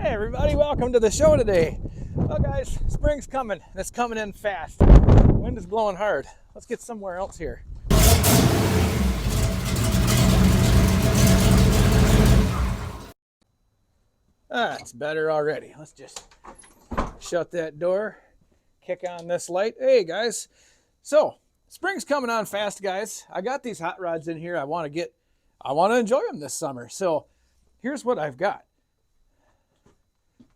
Hey everybody, welcome to the show today. Well guys, spring's coming. It's coming in fast. Wind is blowing hard. Let's get somewhere else here. It's better already. Let's just shut that door, kick on this light. Hey guys, so spring's coming on fast, guys. I got these hot rods in here. I want to enjoy them this summer. So here's what I've got.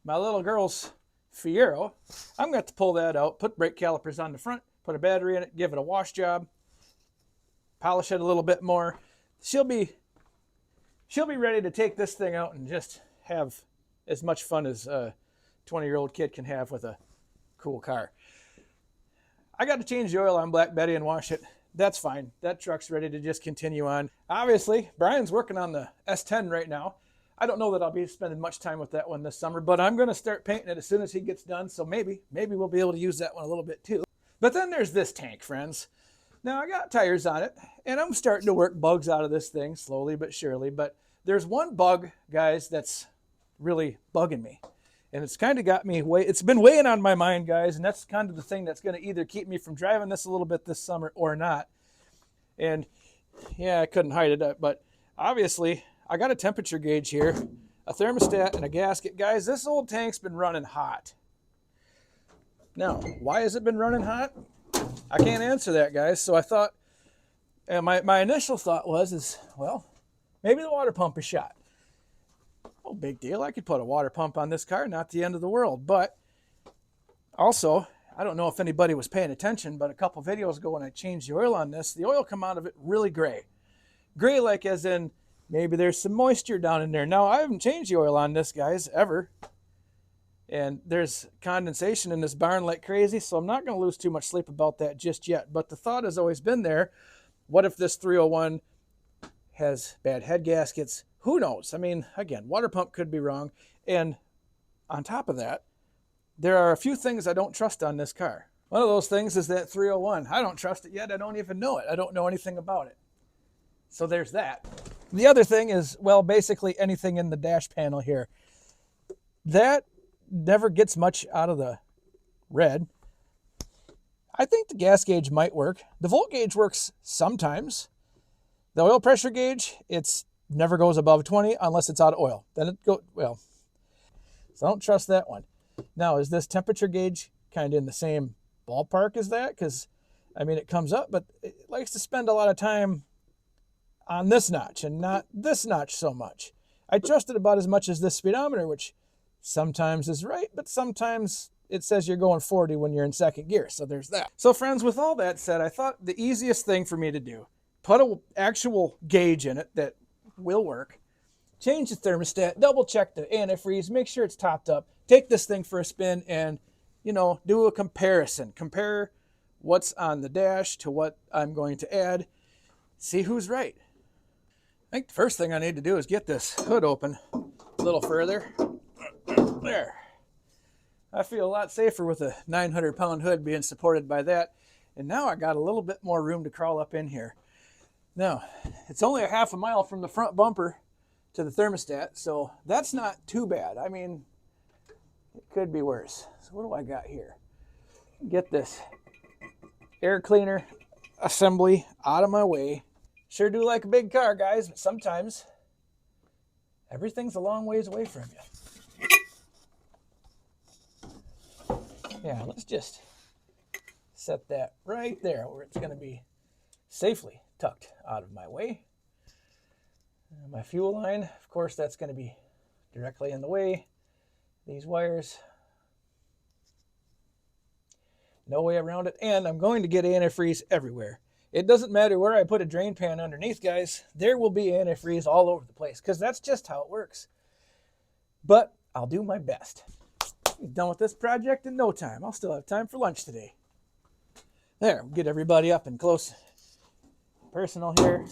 My little girl's Fiero. I'm going to have to pull that out, put brake calipers on the front, put a battery in it, give it a wash job, polish it a little bit more. She'll be ready to take this thing out and just have as much fun as a 20-year-old kid can have with a cool car. I got to change the oil on Black Betty and wash it. That's fine. That truck's ready to just continue on. Obviously, Brian's working on the S10 right now. I don't know that I'll be spending much time with that one this summer, but I'm going to start painting it as soon as he gets done, so maybe we'll be able to use that one a little bit too. But then there's this tank, friends. Now, I got tires on it, and I'm starting to work bugs out of this thing slowly but surely, but there's one bug, guys, that's really bugging me. And it's kind of got me, it's been weighing on my mind, guys, and that's kind of the thing that's going to either keep me from driving this a little bit this summer or not. And yeah, I couldn't hide it, but obviously, I got a temperature gauge here, a thermostat, and a gasket. Guys, this old tank's been running hot. Now, why has it been running hot? I can't answer that, guys. So I thought, and my initial thought was, well, maybe the water pump is shot. Oh, big deal. I could put a water pump on this car, not the end of the world. But also, I don't know if anybody was paying attention, but a couple videos ago when I changed the oil on this, the oil come out of it really gray. Gray like as in, maybe there's some moisture down in there. Now, I haven't changed the oil on this, guys, ever. And there's condensation in this barn like crazy, so I'm not going to lose too much sleep about that just yet. But the thought has always been there, what if this 301 has bad head gaskets? Who knows? I mean, again, water pump could be wrong. And on top of that, there are a few things I don't trust on this car. One of those things is that 301. I don't trust it yet. I don't even know it. I don't know anything about it. So there's that. The other thing is, well, basically anything in the dash panel here. That never gets much out of the red. I think the gas gauge might work. The volt gauge works sometimes. The oil pressure gauge, it's never goes above 20 unless it's out of oil. Then it goes, well, so I don't trust that one. Now, is this temperature gauge kind of in the same ballpark as that? Because, I mean, it comes up, but it likes to spend a lot of time on this notch and not this notch so much. I trust it about as much as this speedometer, which sometimes is right, but sometimes it says you're going 40 when you're in second gear. So there's that. So friends, with all that said, I thought the easiest thing for me to do, put an actual gauge in it that will work, change the thermostat, double check the antifreeze, make sure it's topped up, take this thing for a spin and, do a comparison. Compare what's on the dash to what I'm going to add. See who's right. I think the first thing I need to do is get this hood open a little further. There. I feel a lot safer with a 900-pound hood being supported by that. And now I got a little bit more room to crawl up in here. Now, it's only a half a mile from the front bumper to the thermostat, so that's not too bad. I mean, it could be worse. So what do I got here? Get this air cleaner assembly out of my way. Sure do like a big car, guys, but sometimes everything's a long ways away from you. Yeah, let's just set that right there where it's going to be safely tucked out of my way. My fuel line, of course, that's going to be directly in the way. These wires, no way around it. And I'm going to get antifreeze everywhere. It doesn't matter where I put a drain pan underneath, guys. There will be antifreeze all over the place because that's just how it works. But I'll do my best. Be done with this project in no time. I'll still have time for lunch today. There, get everybody up and close. Personal here.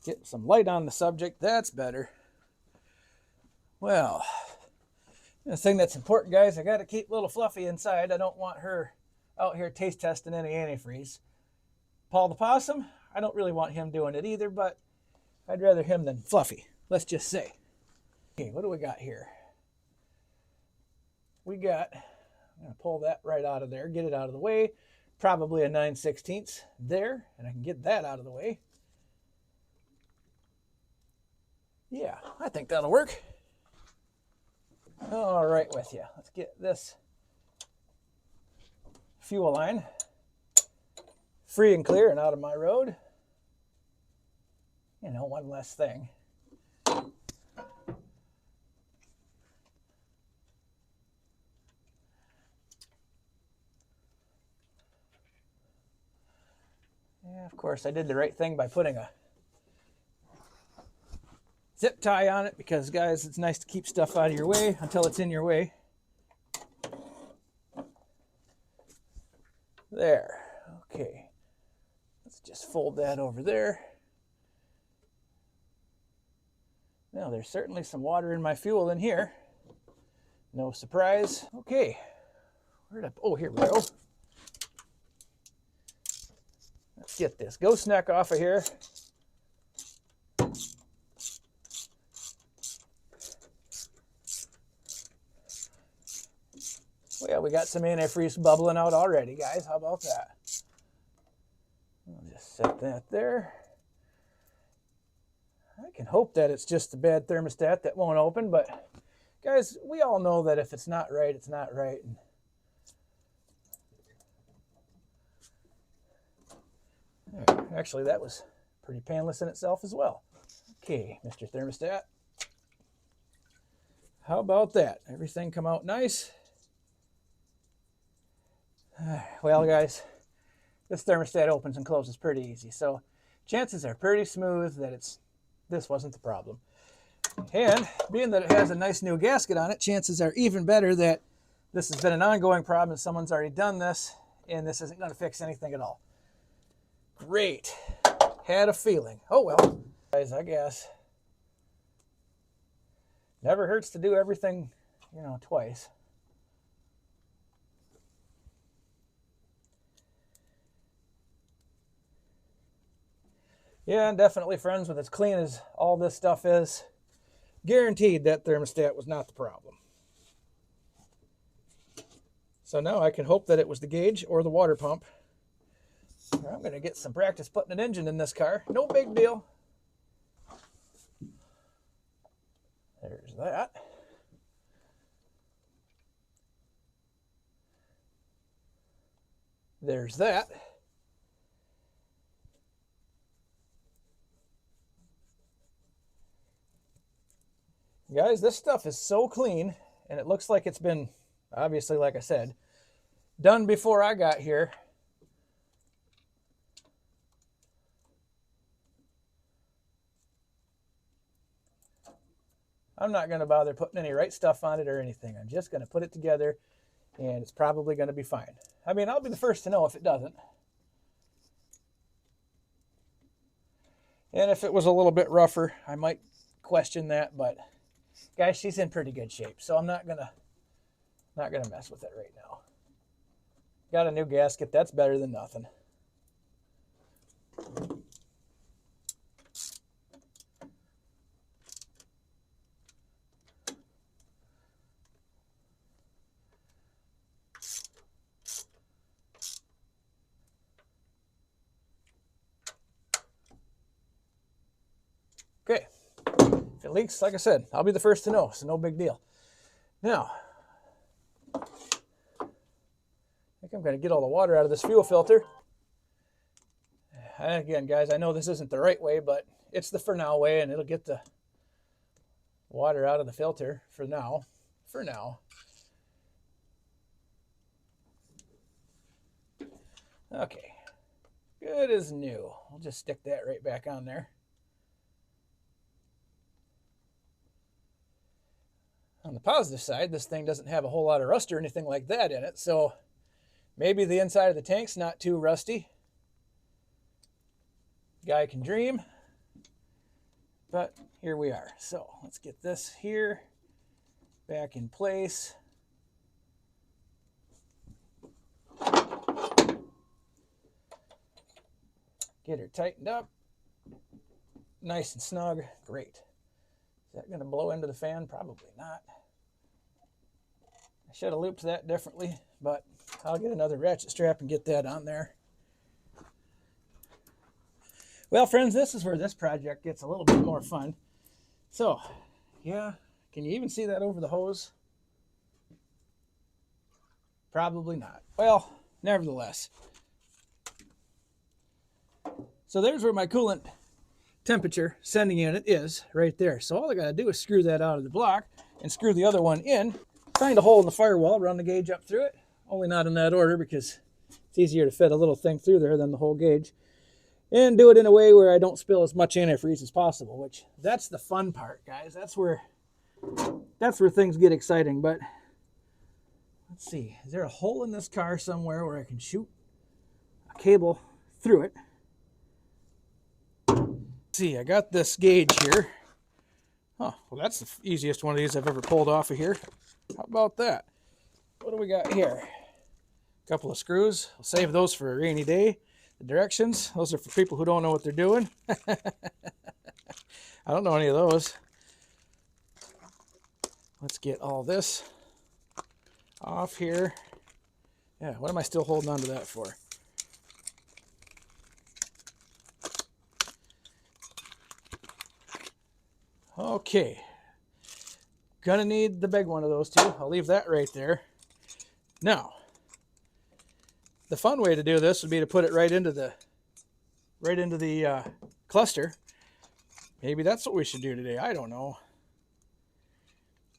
Get some light on the subject. That's better. Well, the thing that's important, guys, I got to keep little Fluffy inside. I don't want her out here taste testing any antifreeze. Paul the Possum, I don't really want him doing it either, but I'd rather him than Fluffy, let's just say. Okay, what do we got here? we got, I'm going to pull that right out of there, get it out of the way. Probably a 9/16 there, and I can get that out of the way. Yeah, I think that'll work. All right with you. Let's get this fuel line free and clear and out of my road. You know, one less thing. Yeah, of course, I did the right thing by putting a zip tie on it because, guys, it's nice to keep stuff out of your way until it's in your way. There. Okay. Let's just fold that over there. Now, there's certainly some water in my fuel in here. No surprise. Okay. Oh, here we go. Let's get this ghost neck off of here. Well, we got some antifreeze bubbling out already, guys. How about that? I'll just set that there. I can hope that it's just a bad thermostat that won't open, but guys, we all know that if it's not right, it's not right. Actually, that was pretty painless in itself as well. Okay, Mr. Thermostat. How about that? Everything come out nice? Well, guys, this thermostat opens and closes pretty easy, so chances are pretty smooth that this wasn't the problem. And being that it has a nice new gasket on it, chances are even better that this has been an ongoing problem and someone's already done this, and this isn't going to fix anything at all. Great. Had a feeling. Oh, well, guys, I guess. Never hurts to do everything, you know, twice. Yeah, and definitely, friends, with as clean as all this stuff is, guaranteed that thermostat was not the problem. So now I can hope that it was the gauge or the water pump. I'm going to get some practice putting an engine in this car. No big deal. There's that. There's that. Guys, this stuff is so clean, and it looks like it's been, obviously, like I said, done before I got here. I'm not going to bother putting any right stuff on it or anything. I'm just going to put it together, and it's probably going to be fine. I mean, I'll be the first to know if it doesn't. And if it was a little bit rougher, I might question that, but guys, she's in pretty good shape, so I'm not gonna mess with it right now. Got a new gasket. That's better than nothing. Okay. If it leaks, like I said, I'll be the first to know, so no big deal. Now, I think I'm going to get all the water out of this fuel filter. And again, guys, I know this isn't the right way, but it's the for now way, and it'll get the water out of the filter for now. For now. Okay. Good as new. I'll just stick that right back on there. On the positive side, this thing doesn't have a whole lot of rust or anything like that in it, so maybe the inside of the tank's not too rusty. Guy can dream, but here we are. So let's get this here back in place. Get her tightened up. Nice and snug. Great. Is that going to blow into the fan? Probably not. I should have looped that differently, but I'll get another ratchet strap and get that on there. Well, friends, this is where this project gets a little bit more fun. So, yeah, can you even see that over the hose? Probably not. Well, nevertheless. So there's where my coolant temperature sending unit is, right there. So all I got to do is screw that out of the block and screw the other one in, find a hole in the firewall, run the gauge up through it. Only not in that order because it's easier to fit a little thing through there than the whole gauge. And do it in a way where I don't spill as much antifreeze as possible, which that's the fun part, guys. That's where things get exciting. But let's see, is there a hole in this car somewhere where I can shoot a cable through it? Let's see, I got this gauge here. Oh, well, that's the easiest one of these I've ever pulled off of here. How about that? What do we got here? A couple of screws. I'll save those for a rainy day. The directions, those are for people who don't know what they're doing. I don't know any of those. Let's get all this off here. Yeah, what am I still holding on to that for? Okay. Gonna need the big one of those two. I'll leave that right there. Now, the fun way to do this would be to put it right into the cluster. Maybe that's what we should do today. I don't know.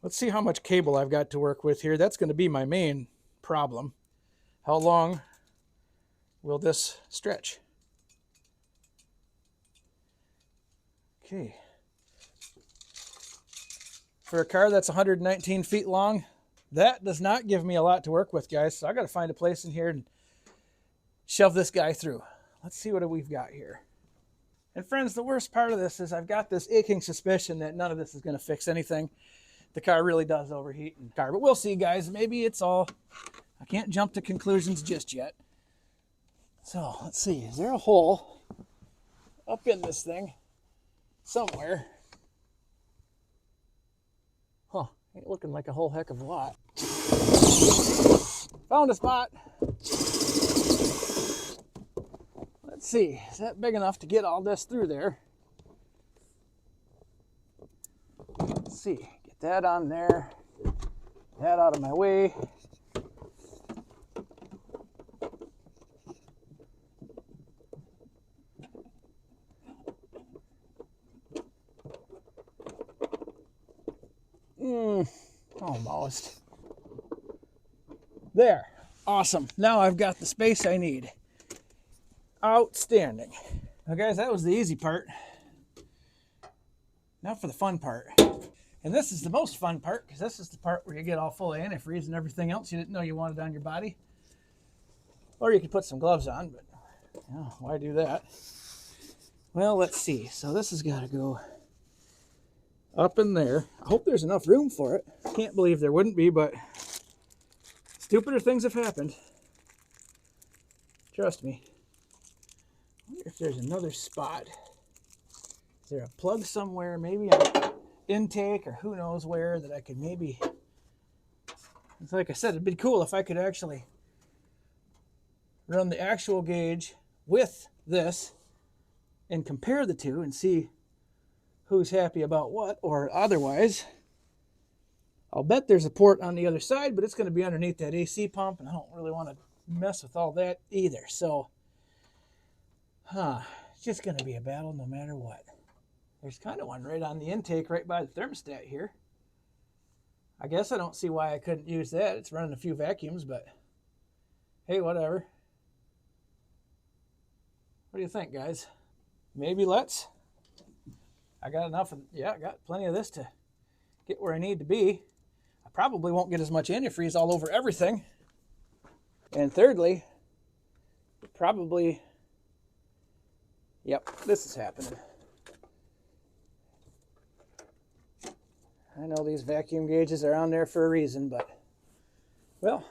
Let's see how much cable I've got to work with here. That's going to be my main problem. How long will this stretch? Okay. For a car that's 119 feet long, that does not give me a lot to work with, guys. So I got to find a place in here and shove this guy through. Let's see what we've got here. And friends, the worst part of this is I've got this aching suspicion that none of this is going to fix anything. The car really does overheat in the car, but we'll see, guys. Maybe it's all, I can't jump to conclusions just yet. So let's see, is there a hole up in this thing somewhere? Huh, ain't looking like a whole heck of a lot. Found a spot. Let's see, is that big enough to get all this through there? Let's see, get that on there, that out of my way. Almost. There, awesome. Now I've got the space I need. Outstanding. Now guys, that was the easy part. Now for the fun part. And this is the most fun part because this is the part where you get all full of antifreeze and everything else you didn't know you wanted on your body. Or you could put some gloves on, but you know, why do that? Well, let's see. So this has got to go up in there. I hope there's enough room for it. Can't believe there wouldn't be, but stupider things have happened. Trust me. I wonder if there's another spot. Is there a plug somewhere, maybe an intake or who knows where, that I could maybe... It's like I said, it'd be cool if I could actually run the actual gauge with this and compare the two and see who's happy about what, or otherwise, I'll bet there's a port on the other side, but it's going to be underneath that AC pump, and I don't really want to mess with all that either. So, it's just going to be a battle no matter what. There's kind of one right on the intake, right by the thermostat here. I guess I don't see why I couldn't use that. It's running a few vacuums, but hey, whatever. What do you think, guys? Maybe let's. I got enough of, yeah, I got plenty of this to get where I need to be. I probably won't get as much antifreeze all over everything. And thirdly, probably, yep, this is happening. I know these vacuum gauges are on there for a reason, but, well,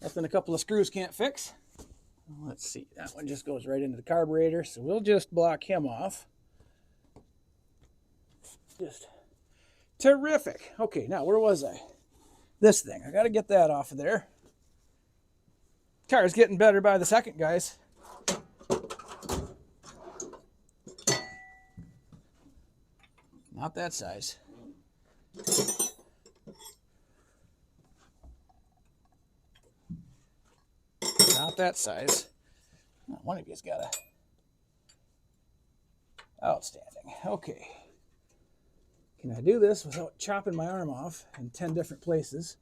nothing a couple of screws can't fix. Let's see, that one just goes right into the carburetor, so we'll just block him off. Just terrific. Okay, now where was I? this thing. I got to get that off of there. Car's getting better by the second, guys. Not that size. Not that size. One of you's got a... Outstanding. Okay. Can I do this without chopping my arm off in 10 different places?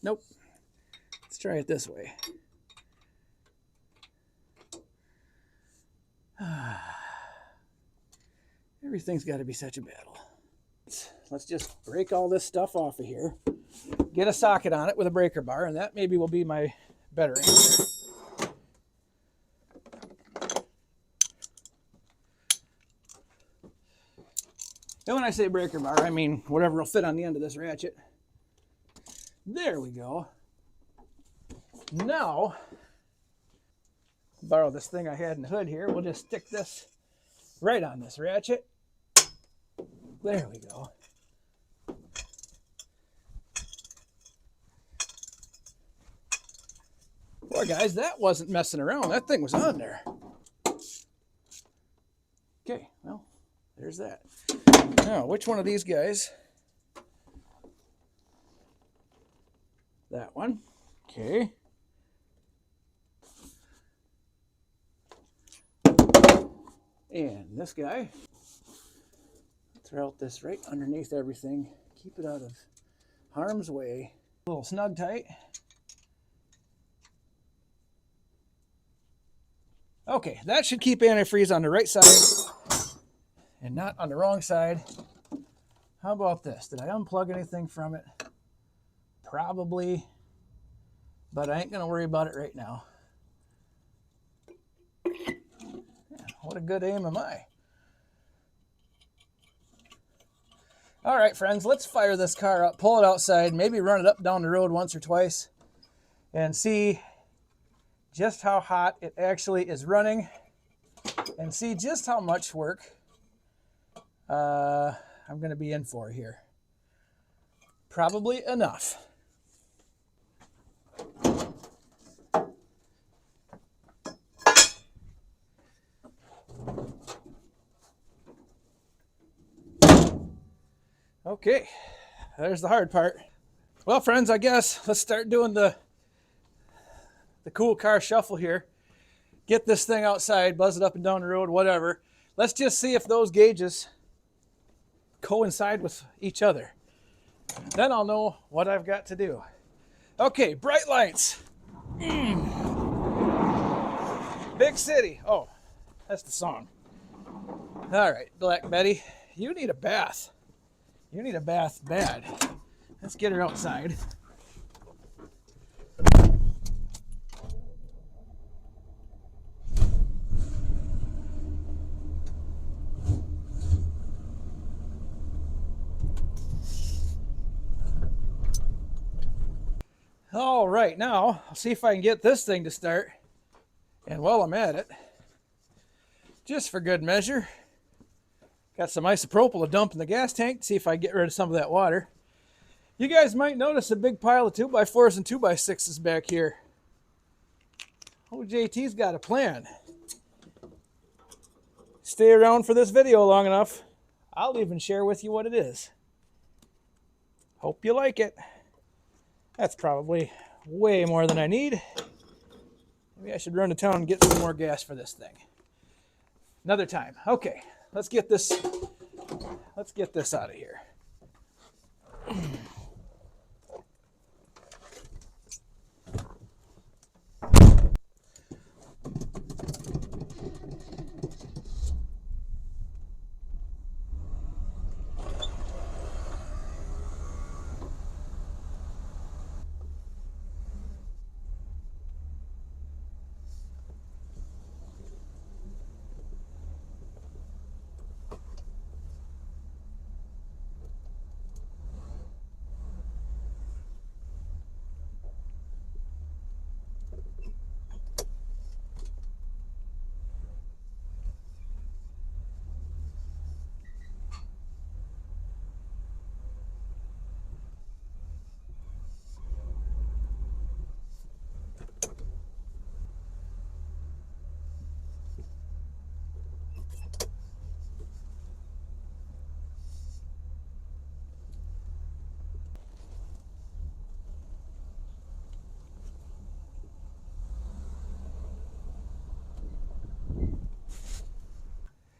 Nope. Let's try it this way. Everything's got to be such a battle. Let's just break all this stuff off of here. Get a socket on it with a breaker bar, and that maybe will be my better answer. And when I say breaker bar, I mean whatever will fit on the end of this ratchet. There we go. Now, borrow this thing I had in the hood here. We'll just stick this right on this ratchet. There we go. Boy, guys, that wasn't messing around. That thing was on there. Okay, well, there's that. Now, which one of these guys? That one. Okay. And this guy. Throw out this right underneath everything. Keep it out of harm's way. A little snug tight. Okay, that should keep antifreeze on the right side and not on the wrong side. How about this? Did I unplug anything from it? Probably, but I ain't gonna worry about it right now. Yeah, what a good aim am I. All right, friends, let's fire this car up, pull it outside, maybe run it up down the road once or twice and see just how hot it actually is running and see just how much work I'm going to be in for here. Probably enough. Okay, there's the hard part. Well, friends, I guess let's start doing the cool car shuffle here. Get this thing outside, buzz it up and down the road, whatever. Let's just see if those gauges coincide with each other. Then I'll know what I've got to do. Okay, bright lights. Big city. Oh, that's the song. All right, Black Betty, you need a bath. You need a bath bad. Let's get her outside. All right, now I'll see if I can get this thing to start. And while I'm at it, just for good measure, got some isopropyl to dump in the gas tank to see if I can get rid of some of that water. You guys might notice a big pile of 2x4s and 2x6s back here. OJT's got a plan. Stay around for this video long enough, I'll even share with you what it is. Hope you like it. That's probably way more than I need. Maybe I should run to town and get some more gas for this thing. Another time. Okay, let's get this out of here.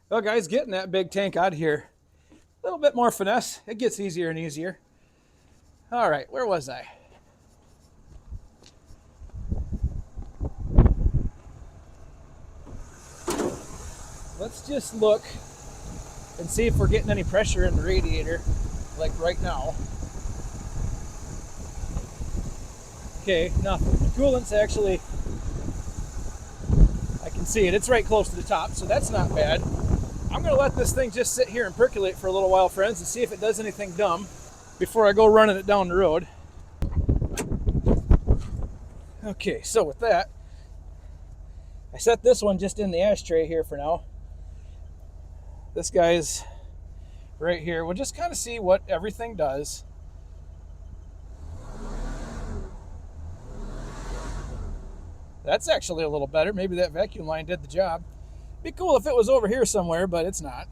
Well, guys, getting that big tank out of here, a little bit more finesse. It gets easier and easier. All right, where was I? Let's just look and see if we're getting any pressure in the radiator, like right now. Okay, nothing. The coolant's actually, I can see it. It's right close to the top, so that's not bad. I'm going to let this thing just sit here and percolate for a little while, friends, and see if it does anything dumb before I go running it down the road. Okay, so with that, I set this one just in the ashtray here for now. This guy's right here. We'll just kind of see what everything does. That's actually a little better. Maybe that vacuum line did the job. Be cool if it was over here somewhere, but it's not.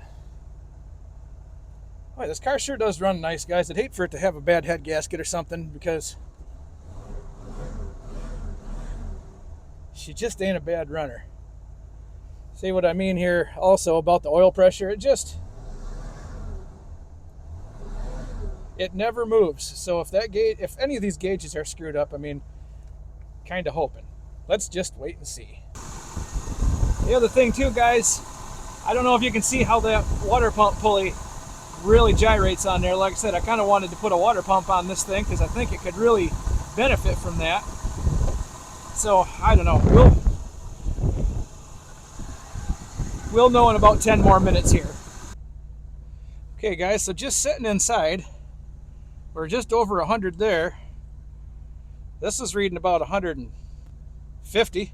Boy, this car sure does run nice, guys. I'd hate for it to have a bad head gasket or something, because she just ain't a bad runner. See what I mean here also about the oil pressure? It never moves. So if any of these gauges are screwed up, I mean, kind of hoping. Let's just wait and see. The other thing too, guys, I don't know if you can see how that water pump pulley really gyrates on there. Like I said, I kind of wanted to put a water pump on this thing because I think it could really benefit from that. So I don't know. We'll know in about 10 more minutes here. Okay, guys, so just sitting inside, we're just over 100 there. This is reading about 150.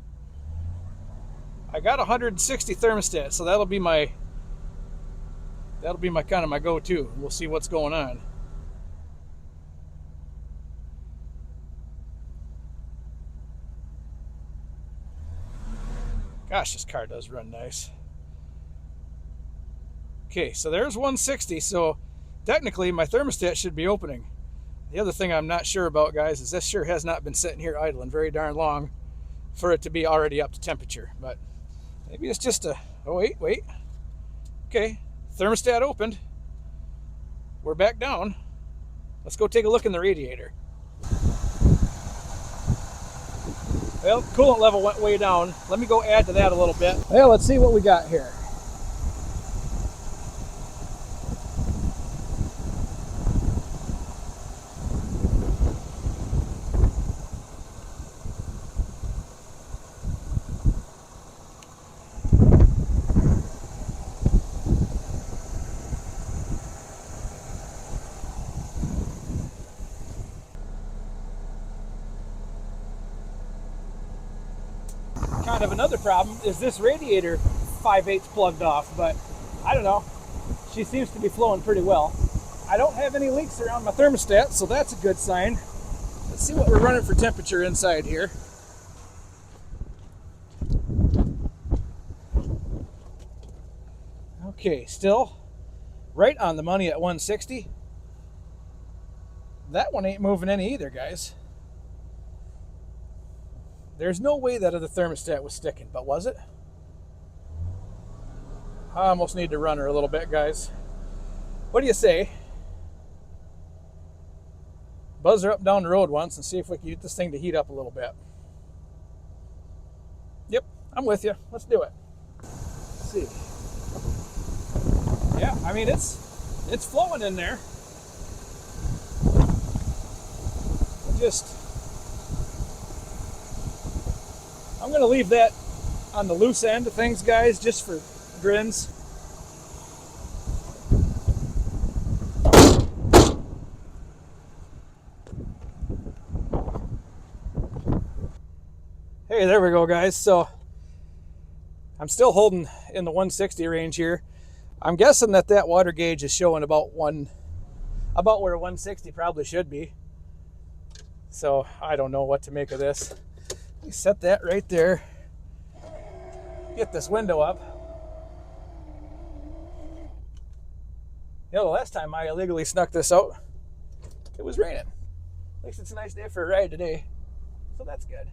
I got 160 thermostat, so that'll be my kind of my go-to. We'll see what's going on. Gosh, this car does run nice. Okay, so there's 160, so technically my thermostat should be opening. The other thing I'm not sure about, guys, is this sure has not been sitting here idling very darn long for it to be already up to temperature. But maybe it's just a, oh wait. Okay, thermostat opened. We're back down. Let's go take a look in the radiator. Well, coolant level went way down. Let me go add to that a little bit. Well, let's see what we got here. Kind of another problem is this radiator 5/8 plugged off, but I don't know. She seems to be flowing pretty well. I don't have any leaks around my thermostat, so that's a good sign. Let's see what we're running for temperature inside here. Okay, still right on the money at 160. That one ain't moving any either, guys. There's no way that other thermostat was sticking, but was it? I almost need to run her a little bit, guys. What do you say? Buzz her up down the road once and see if we can get this thing to heat up a little bit. Yep, I'm with you. Let's do it. Let's see. Yeah, I mean, it's flowing in there. I'm going to leave that on the loose end of things, guys, just for grins. Hey, there we go, guys. So I'm still holding in the 160 range here. I'm guessing that water gauge is showing about where 160 probably should be. So I don't know what to make of this. Let me set that right there. Get this window up. You know, the last time I illegally snuck this out, it was raining. At least it's a nice day for a ride today. So that's good.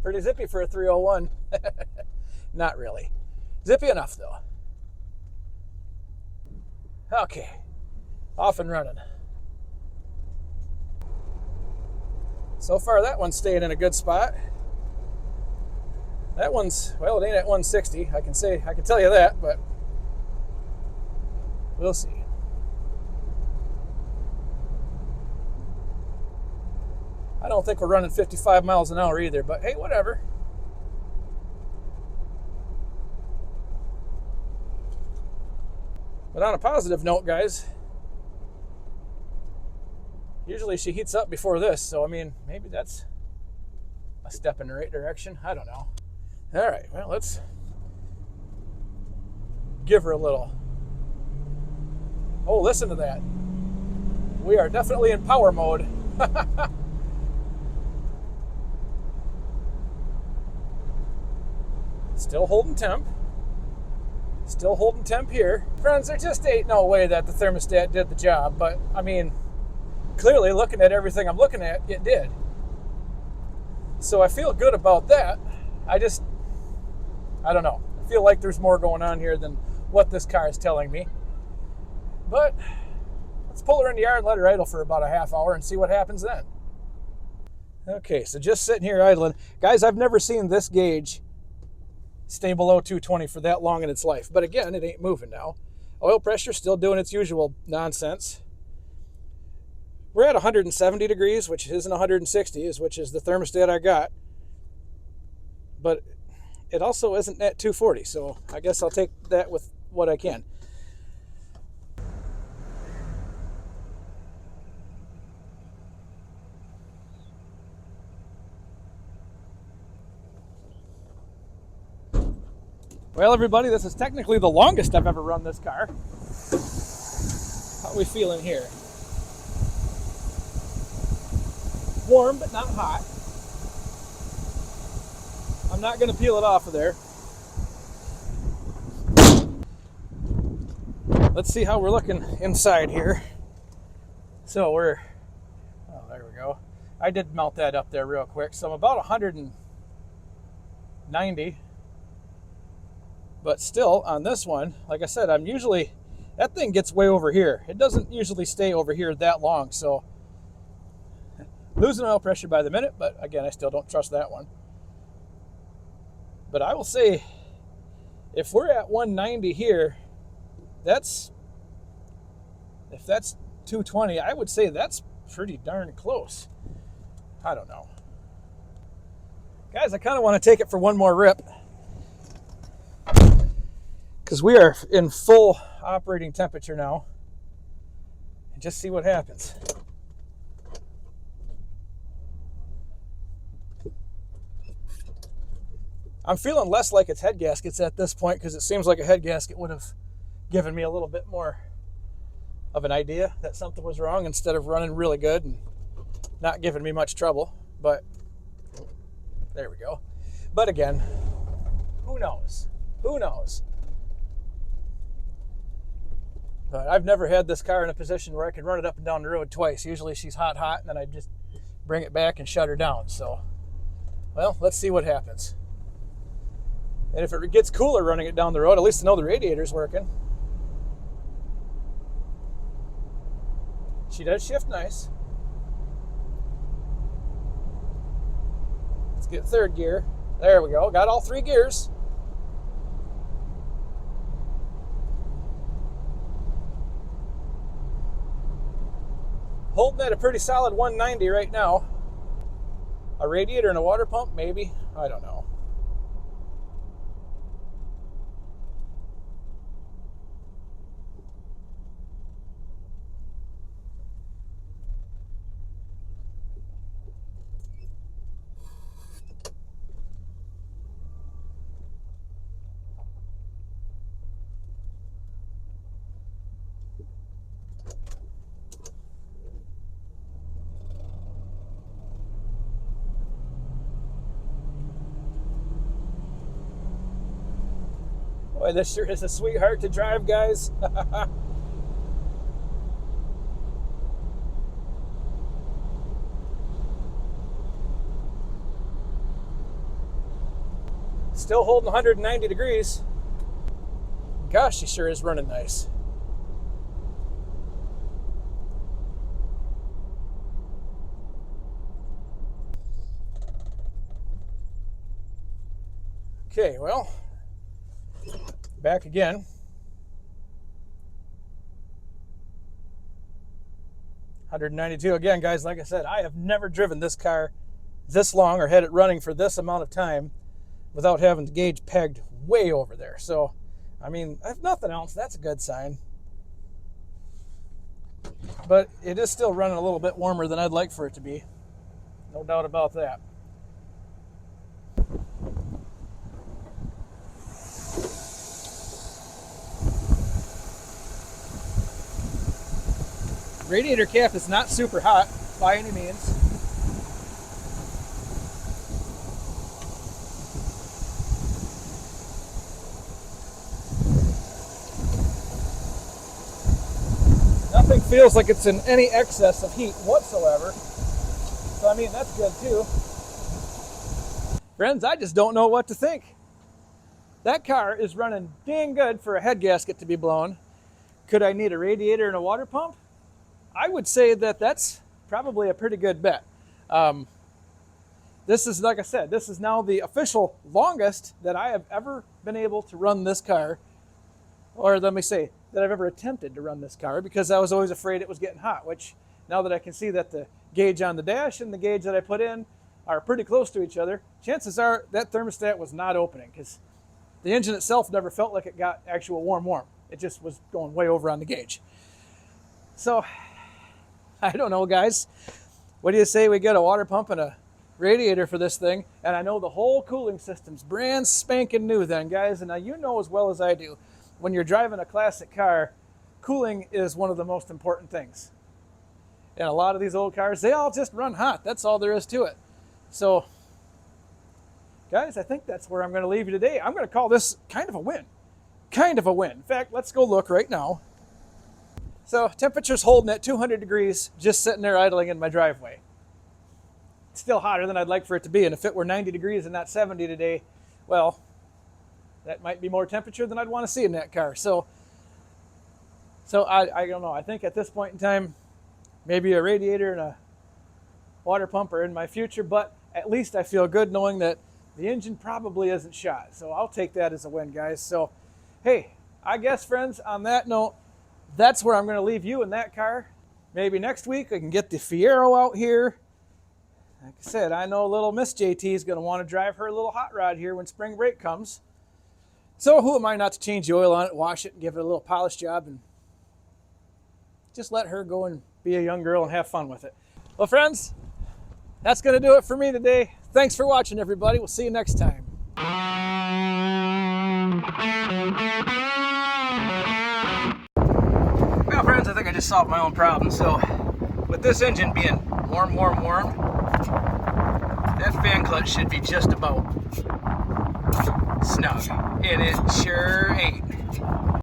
Pretty zippy for a 301. Not really. Zippy enough though. Okay, off and running. So far that one's staying in a good spot. That one's, well, it ain't at 160. I can tell you that, but we'll see. I don't think we're running 55 miles an hour either, but hey, whatever. But on a positive note, guys, usually she heats up before this, so I mean, maybe that's a step in the right direction. I don't know. All right, well, let's give her a little. Oh, listen to that. We are definitely in power mode. Still holding temp. Still holding temp here. Friends, there just ain't no way that the thermostat did the job, but I mean, clearly looking at everything I'm looking at, it did. So I feel good about that. I don't know. I feel like there's more going on here than what this car is telling me. But let's pull her in the yard and let her idle for about a half hour and see what happens then. Okay, so just sitting here idling. Guys, I've never seen this gauge stay below 220 for that long in its life. But again, it ain't moving now. Oil pressure still doing its usual nonsense. We're at 170 degrees, which isn't 160, which is the thermostat I got. But it also isn't at 240, so I guess I'll take that with what I can. Well, everybody, this is technically the longest I've ever run this car. How are we feeling here? Warm, but not hot. I'm not going to peel it off of there. Let's see how we're looking inside here. So oh, there we go. I did mount that up there real quick. So I'm about 190. But still, on this one, like I said, that thing gets way over here. It doesn't usually stay over here that long, so losing oil pressure by the minute, but again, I still don't trust that one. But I will say, if we're at 190 here, if that's 220, I would say that's pretty darn close. I don't know. Guys, I kind of want to take it for one more rip, because we are in full operating temperature now, and just see what happens. I'm feeling less like it's head gaskets at this point, because it seems like a head gasket would have given me a little bit more of an idea that something was wrong instead of running really good and not giving me much trouble. But there we go. But again, who knows? Who knows? But I've never had this car in a position where I can run it up and down the road twice. Usually she's hot, and then I just bring it back and shut her down. So, well, let's see what happens. And if it gets cooler running it down the road, at least I know the radiator's working. She does shift nice. Let's get third gear. There we go. Got all three gears. Holding at a pretty solid 190 right now. A radiator and a water pump, maybe. I don't know. Boy, this sure is a sweetheart to drive, guys. Still holding 190 degrees. Gosh, she sure is running nice. Okay, well, back again. 192 again, guys. Like I said, I have never driven this car this long or had it running for this amount of time without having the gauge pegged way over there. So, I mean, if nothing else, that's a good sign. But it is still running a little bit warmer than I'd like for it to be. No doubt about that. Radiator cap is not super hot by any means. Nothing feels like it's in any excess of heat whatsoever. So I mean, that's good too. Friends, I just don't know what to think. That car is running dang good for a head gasket to be blown. Could I need a radiator and a water pump? I would say that that's probably a pretty good bet. This is, like I said, this is now the official longest that I have ever been able to run this car, or let me say, that I've ever attempted to run this car, because I was always afraid it was getting hot, which now that I can see that the gauge on the dash and the gauge that I put in are pretty close to each other, chances are that thermostat was not opening, because the engine itself never felt like it got actual warm. It just was going way over on the gauge. So, I don't know, guys. What do you say we get a water pump and a radiator for this thing? And I know the whole cooling system's brand spanking new then, guys. And now you know as well as I do, when you're driving a classic car, cooling is one of the most important things. And a lot of these old cars, they all just run hot. That's all there is to it. So, guys, I think that's where I'm going to leave you today. I'm going to call this kind of a win. Kind of a win. In fact, let's go look right now. So temperature's holding at 200 degrees, just sitting there idling in my driveway. It's still hotter than I'd like for it to be, and if it were 90 degrees and not 70 today, well, that might be more temperature than I'd want to see in that car. So I don't know. I think at this point in time, maybe a radiator and a water pump are in my future, but at least I feel good knowing that the engine probably isn't shot. So I'll take that as a win, guys. So, hey, I guess, friends, on that note, that's where I'm going to leave you in that car. Maybe next week I can get the Fiero out here. Like I said, I know little Miss JT is going to want to drive her little hot rod here when spring break comes. So who am I not to change the oil on it, wash it, and give it a little polish job, and just let her go and be a young girl and have fun with it. Well, friends, that's going to do it for me today. Thanks for watching, everybody. We'll see you next time. Well, friends, I think I just solved my own problem. So, with this engine being warm, that fan clutch should be just about snug. And it sure ain't.